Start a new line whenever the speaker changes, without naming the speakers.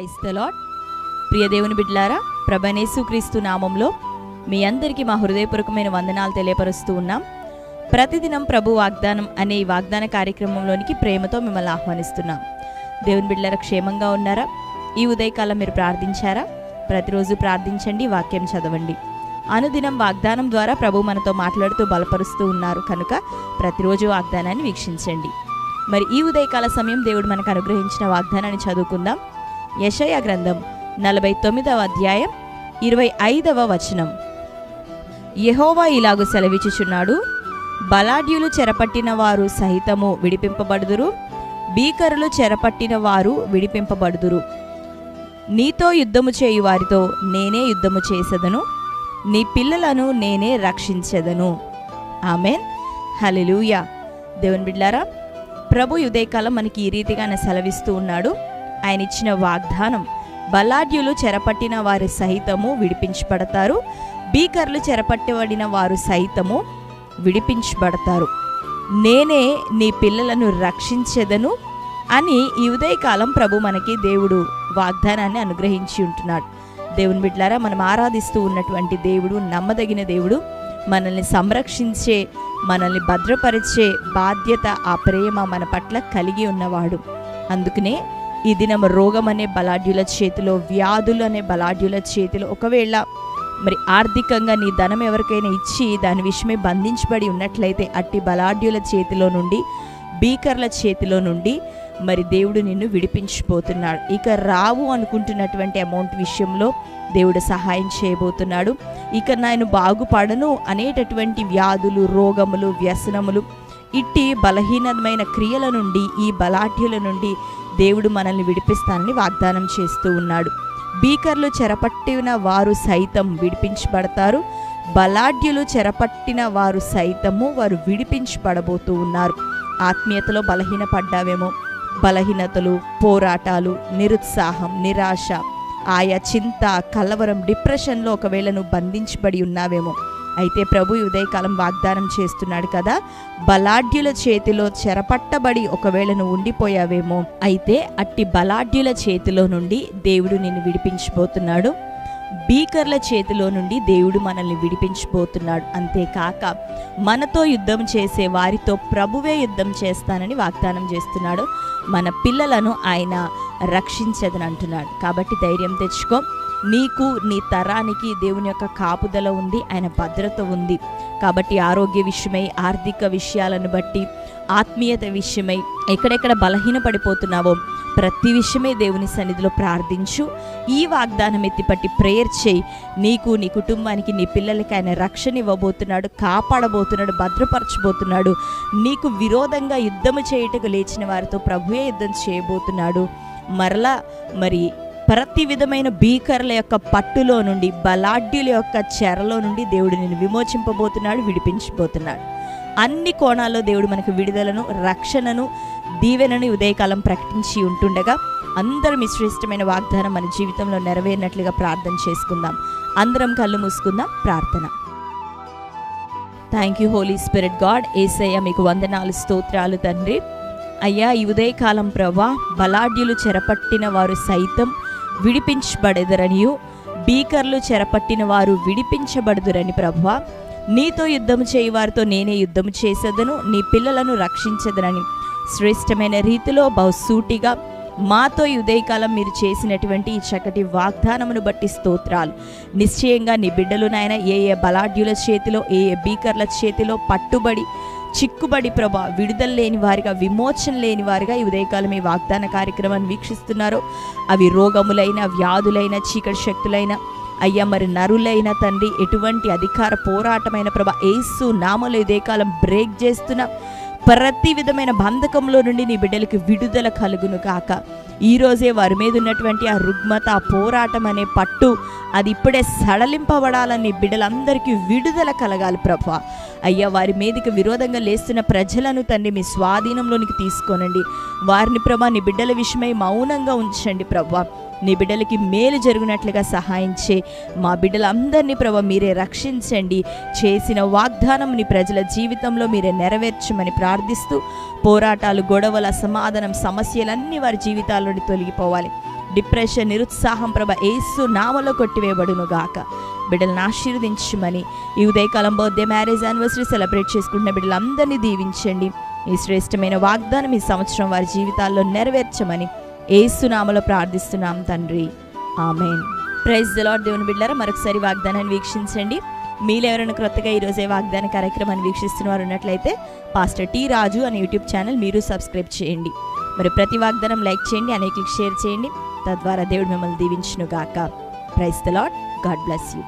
Praise the lord. ప్రియ దేవుని బిడ్డలారా, ప్రభువైన యేసుక్రీస్తు నామంలో మీ అందరికీ మా హృదయపూర్వకమైన వందనాలు తెలియపరుస్తూ ఉన్నాం. ప్రతిదినం ప్రభు వాగ్దానం అనే ఈ వాగ్దాన కార్యక్రమంలోనికి ప్రేమతో మిమ్మల్ని ఆహ్వానిస్తున్నాం. దేవుని బిడ్డలారా, క్షేమంగా ఉన్నారా? ఈ ఉదయకాలం మీరు ప్రార్థించారా? ప్రతిరోజు ప్రార్థించండి, వాక్యం చదవండి. అనుదినం వాగ్దానం ద్వారా ప్రభు మనతో మాట్లాడుతూ బలపరుస్తూ ఉన్నారు కనుక ప్రతిరోజు వాగ్దానాన్ని వీక్షించండి. మరి ఈ ఉదయకాల సమయం దేవుడు మనకు అనుగ్రహించిన వాగ్దానాన్ని చదువుకుందాం. యెషయా గ్రంథం 49వ అధ్యాయం 25వ వచనం. యెహోవా ఇలాగు సెలవిచ్చుచున్నాడు, బలాఢ్యులు చెరపట్టిన వారు సహితము విడిపింపబడుదురు, భీకరులు చెరపట్టిన వారు విడిపింపబడుదురు. నీతో యుద్ధము చేయు వారితో నేనే యుద్ధము చేసెదను, నీ పిల్లలను నేనే రక్షించెదను. ఆమెన్, హల్లెలూయా. దేవుని బిడ్డలారా, ప్రభు ఉదయకాలం మనకి ఈ రీతిగానే సెలవిస్తూ ఉన్నాడు. ఆయన ఇచ్చిన వాగ్దానం, బలాఢ్యులు చెరపట్టిన వారు సహితము విడిపించబడతారు, భీకరులు చెరపట్టబడిన వారు సైతము విడిపించబడతారు, నేనే నీ పిల్లలను రక్షించెదను అని ఈ ఉదయకాలం ప్రభు మనకి దేవుడు వాగ్దానాన్ని అనుగ్రహించి ఉంటున్నాడు. దేవుని బిడ్డలారా, మనం ఆరాధిస్తూ ఉన్నటువంటి దేవుడు నమ్మదగిన దేవుడు. మనల్ని సంరక్షించే, మనల్ని భద్రపరిచే బాధ్యత, ఆ ప్రేమ మన పట్ల కలిగి ఉన్నవాడు. అందుకనే ఈ దినం రోగం అనే బలాఢ్యుల చేతిలో, వ్యాధులు అనే బలాఢ్యుల చేతిలో, ఒకవేళ మరి ఆర్థికంగా నీ ధనం ఎవరికైనా ఇచ్చి దాని విషయమే బంధించబడి ఉన్నట్లయితే అట్టి బలాఢ్యుల చేతిలో నుండి, భీకర్ల చేతిలో నుండి మరి దేవుడు నిన్ను విడిపించిపోతున్నాడు. ఇక రావు అనుకుంటున్నటువంటి అమౌంట్ విషయంలో దేవుడు సహాయం చేయబోతున్నాడు. ఇక నేను బాగుపడను అనేటటువంటి వ్యాధులు, రోగములు, వ్యసనములు, ఇట్టి బలహీనమైన క్రియల నుండి, ఈ బలాఢ్యుల నుండి దేవుడు మనల్ని విడిపిస్తానని వాగ్దానం చేస్తూ ఉన్నాడు. భీకర్లు చెరపట్టిన వారు సైతం విడిపించబడతారు, బలాఢ్యులు చెరపట్టిన వారు సైతము వారు విడిపించబడబోతూ ఉన్నారు. ఆత్మీయతలో బలహీనపడ్డావేమో, బలహీనతలు, పోరాటాలు, నిరుత్సాహం, నిరాశ, ఆయా చింత, కలవరం, డిప్రెషన్లో ఒకవేళ నువ్వు బంధించబడి ఉన్నావేమో, అయితే ప్రభు ఉదయకాలం వాగ్దానం చేస్తున్నాడు కదా, బలాఢ్యుల చేతిలో చెరపట్టబడి ఒకవేళ నువ్వు ఉండిపోయావేమో, అయితే అట్టి బలాఢ్యుల చేతిలో నుండి దేవుడు నిన్ను విడిపించబోతున్నాడు, భీకర్ల చేతిలో నుండి దేవుడు మనల్ని విడిపించబోతున్నాడు. అంతేకాక మనతో యుద్ధం చేసే వారితో ప్రభువే యుద్ధం చేస్తానని వాగ్దానం చేస్తున్నాడు. మన పిల్లలను ఆయన రక్షించదని అంటున్నాడు. కాబట్టి ధైర్యం తెచ్చుకో. నీకు, నీ తరానికి దేవుని యొక్క కాపుదల ఉంది, ఆయన భద్రత ఉంది. కాబట్టి ఆరోగ్య విషయమై, ఆర్థిక విషయాలను బట్టి, ఆత్మీయత విషయమై ఎక్కడెక్కడ బలహీన పడిపోతున్నావో ప్రతి విషయమే దేవుని సన్నిధిలో ప్రార్థించు. ఈ వాగ్దానం ఎత్తిపట్టి ప్రేయర్ చేయి. నీకు, నీ కుటుంబానికి, నీ పిల్లలకి ఆయన రక్షణ ఇవ్వబోతున్నాడు, కాపాడబోతున్నాడు, భద్రపరచబోతున్నాడు. నీకు విరోధంగా యుద్ధము చేయుటకు లేచిన వారితో ప్రభువే యుద్ధం చేయబోతున్నాడు. మరలా మరి ప్రతి విధమైన భీకరుల యొక్క పట్టులో నుండి, బలాఢ్యుల యొక్క చెరలో నుండి దేవుడు నిన్ను విమోచింపబోతున్నాడు, విడిపించబోతున్నాడు. అన్ని కోణాల్లో దేవుడు మనకు విడుదలను, రక్షణను, దీవెనను ఉదయకాలం ప్రకటించి ఉంటుండగా అందరం ఈ శ్రేష్టమైన వాగ్దానం మన జీవితంలో నెరవేరినట్లుగా ప్రార్థన చేసుకుందాం. అందరం కళ్ళు మూసుకుందాం. ప్రార్థన. Thank you holy spirit god. Yesayya మీకు వందనాలు, స్తోత్రాలు తండ్రి. అయ్యా, ఈ ఉదయకాలం ప్రభా, బలాఢ్యులు చెరపట్టిన వారు సైతం విడిపించబడెదరనియు, భీకర్లు చెరపట్టిన వారు విడిపించబడుదురని ప్రభువా, నీతో యుద్ధము చేయి వారితో నేనే యుద్ధము చేసేదను, నీ పిల్లలను రక్షించదనని శ్రేష్టమైన రీతిలో బహుసూటిగా మాతో ఈ ఉదయకాలం మీరు చేసినటువంటి ఈ చక్కటి వాగ్దానమును బట్టి స్తోత్రాలు. నిశ్చయంగా నీ బిడ్డలు నాయన ఏ బలాఢ్యుల చేతిలో, ఏ భీకర్ల చేతిలో పట్టుబడి చిక్కుబడి ప్రభా విడుదల లేని వారిగా, విమోచన లేని వారిగా ఈ ఉదయకాలం ఈ వాగ్దాన కార్యక్రమాన్ని వీక్షిస్తున్నారో, అవి రోగములైన, వ్యాధులైన, చీకటి శక్తులైన, అయ్యా మరి నరులైన తండ్రి, ఎటువంటి అధికార పోరాటమైన ప్రభా యేసు నామములో ఉదయకాలం బ్రేక్ చేస్తున్న ప్రతి విధమైన బంధకంలో నుండి నీ బిడ్డలకు విడుదల కలుగును కాక. ఈరోజే వారి మీద ఉన్నటువంటి ఆ రుగ్మత, ఆ పోరాటం అనే పట్టు, అది ఇప్పుడే సడలింపబడాలని బిడ్డలందరికీ విడుదల కలగాలి ప్రభా. అయ్యా, వారి మీదకి విరోధంగా లేస్తున్న ప్రజలను తండ్రి మీ స్వాధీనంలోనికి తీసుకోనండి. వారిని ప్రభా నీ బిడ్డల విషయమై మౌనంగా ఉంచండి ప్రభా. నీ బిడ్డలకి మేలు జరిగినట్లుగా సహాయం చే. మా బిడ్డలందరినీ ప్రభా మీరే రక్షించండి. చేసిన వాగ్దానం నీ ప్రజల జీవితంలో మీరే నెరవేర్చమని ప్రార్థిస్తూ, పోరాటాలు, గొడవల, అసమాధానం, సమస్యలన్నీ వారి జీవితాల్లోని తొలగిపోవాలి. డిప్రెషన్, నిరుత్సాహం యేసు నామములో కొట్టివేయబడును గాక. బిడ్డలను ఆశీర్వదించమని, ఈ ఉదయకాలం బర్త్డే, మ్యారేజ్ యానివర్సరీ సెలబ్రేట్ చేసుకుంటున్న బిడ్డలందరినీ దీవించండి. ఈ శ్రేష్టమైన వాగ్దానం ఈ సంవత్సరం వారి జీవితాల్లో నెరవేర్చమని యేసు నామములో ప్రార్థిస్తున్నాం తండ్రి, ఆమేన్. Praise the lord. దేవుని బిడ్డలారా, మరొకసారి వాగ్దానాన్ని వీక్షించండి. మీలో ఎవరైనా క్రొత్తగా ఈరోజే వాగ్దాన కార్యక్రమాన్ని వీక్షిస్తున్న వారు ఉన్నట్లయితే పాస్టర్ టి రాజు అనే యూట్యూబ్ ఛానల్ మీరు సబ్స్క్రైబ్ చేయండి. మరి ప్రతి వాగ్దానం లైక్ చేయండి, అనేకులకు షేర్ చేయండి. తద్వారా దేవుడు మిమ్మల్ని దీవించును గాక. Praise the Lord. God bless you.